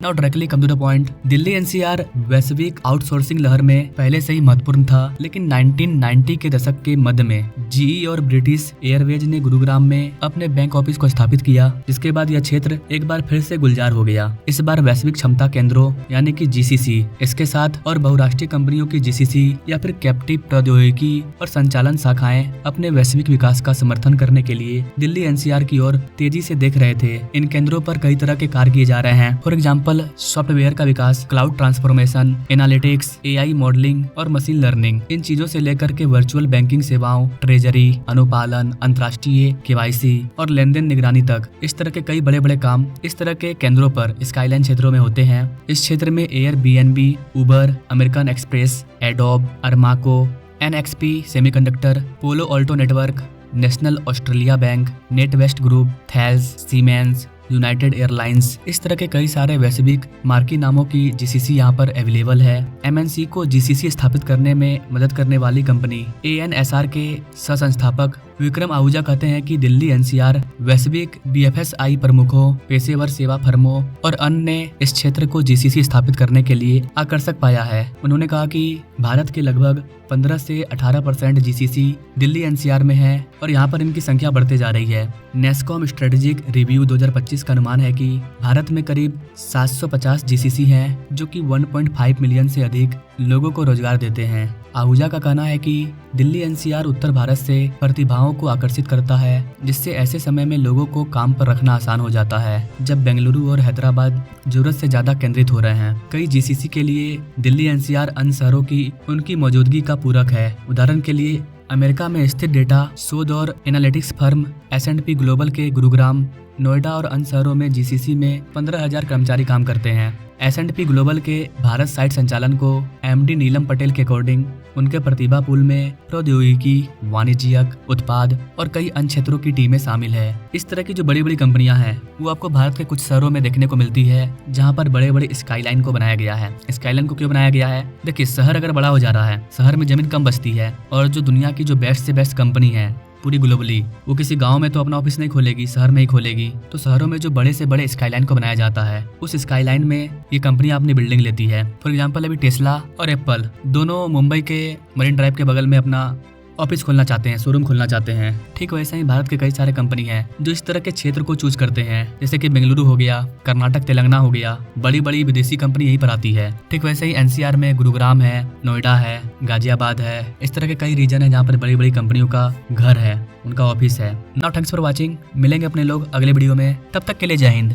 Now directly come to the point. Delhi NCR वैश्विक outsourcing लहर में पहले से ही महत्वपूर्ण था, लेकिन 1990 के दशक के मध्य में जीई और ब्रिटिश एयरवेज ने गुरुग्राम में अपने बैंक ऑफिस को स्थापित किया, जिसके बाद यह क्षेत्र एक बार फिर से गुलजार हो गया। इस बार वैश्विक क्षमता केंद्रों यानी कि जीसीसी इसके साथ और बहुराष्ट्रीय कंपनियों की जीसीसी या फिर कैप्टिव प्रौद्योगिकी और संचालन शाखाएं अपने वैश्विक विकास का समर्थन करने के लिए दिल्ली एनसीआर की ओर तेजी से देख रहे थे। इन केंद्रों पर कई तरह के कार्य किए जा रहे हैं। फॉर एग्जाम्पल सॉफ्टवेयर का विकास, cloud transformation, analytics, AI modelling और मशीन लर्निंग, इन चीजों से लेकर के वर्चुअल बैंकिंग सेवाओं, ट्रेजरी, अनुपालन, अंतर्राष्ट्रीय केवाईसी और लेन देन निगरानी तक, इस तरह के कई बड़े बड़े काम इस तरह के केंद्रों पर स्काईलाइन क्षेत्रों में होते हैं। इस क्षेत्र में Airbnb, Uber, American Express, Adobe, Aramco, NXP semiconductor, Palo Alto network, National Australia Bank, NatWest Group, Thales, Siemens, United Airlines, इस तरह के कई सारे वैश्विक मार्की नामों की जीसीसी यहाँ पर अवेलेबल है। एमएनसी को जीसीसी स्थापित करने में मदद करने वाली कंपनी एएनएसआर के सह-संस्थापक विक्रम आहूजा कहते हैं कि दिल्ली एनसीआर वैश्विक बीएफएसआई प्रमुखों, पेशेवर सेवा फर्मों और अन्य ने इस क्षेत्र को जीसीसी स्थापित करने के लिए आकर्षक पाया है। उन्होंने कहा कि भारत के लगभग 15 से 18% जीसीसी दिल्ली एनसीआर में है और यहाँ पर इनकी संख्या बढ़ते जा रही है। नेस्कॉम स्ट्रेटेजिक रिव्यू 2025 का अनुमान है कि भारत में करीब 750 जीसीसी हैं, जो कि 1.5 मिलियन से अधिक लोगों को रोजगार देते हैं। आहूजा का कहना है कि दिल्ली एनसीआर उत्तर भारत से प्रतिभाओं को आकर्षित करता है, जिससे ऐसे समय में लोगों को काम पर रखना आसान हो जाता है जब बेंगलुरु और हैदराबाद जरूरत से ज्यादा केंद्रित हो रहे हैं। कई जीसीसी के लिए दिल्ली एनसीआर अन्य शहरों की उनकी मौजूदगी का पूरक है। उदाहरण के लिए अमेरिका में स्थित डेटा शोध और एनालिटिक्स फर्म एस&पी ग्लोबल के गुरुग्राम, नोएडा और अन्य शहरों में जीसीसी में 15,000 कर्मचारी काम करते हैं। एस&पी ग्लोबल के भारत साइट संचालन को एमडी नीलम पटेल के अकॉर्डिंग उनके प्रतिभा पूल में प्रौद्योगिकी, वाणिज्यिक, उत्पाद और कई अन्य क्षेत्रों की टीमें शामिल है। इस तरह की जो बड़ी बड़ी कंपनियां हैं वो आपको भारत के कुछ शहरों में देखने को मिलती है, जहां पर बड़े बड़े स्काईलाइन को बनाया गया है। स्काईलाइन को क्यों बनाया गया है? देखिए, शहर अगर बड़ा हो जा रहा है, शहर में जमीन कम बचती है और जो दुनिया की जो बेस्ट से बेस्ट कंपनी है पूरी ग्लोबली, वो किसी गांव में तो अपना ऑफिस नहीं खोलेगी, शहर में ही खोलेगी। तो शहरों में जो बड़े से बड़े स्काईलाइन को बनाया जाता है, उस स्काईलाइन में ये कंपनी अपनी बिल्डिंग लेती है। फॉर एग्जांपल अभी टेस्ला और एप्पल दोनों मुंबई के मरीन ड्राइव के बगल में अपना ऑफिस खोलना चाहते हैं, शोरूम खोलना चाहते हैं। ठीक वैसे ही भारत के कई सारे कंपनी हैं जो इस तरह के क्षेत्र को चूज करते हैं, जैसे कि बेंगलुरु हो गया, कर्नाटक, तेलंगाना हो गया। बड़ी बड़ी विदेशी कंपनी यहीं पर आती है। ठीक वैसे ही एनसीआर में गुरुग्राम है, नोएडा है, गाजियाबाद है, इस तरह के कई रीजन है जहाँ पर बड़ी बड़ी कंपनियों का घर है, उनका ऑफिस है। Now thanks for watching. मिलेंगे अपने लोग अगले वीडियो में, तब तक के लिए जय हिंद।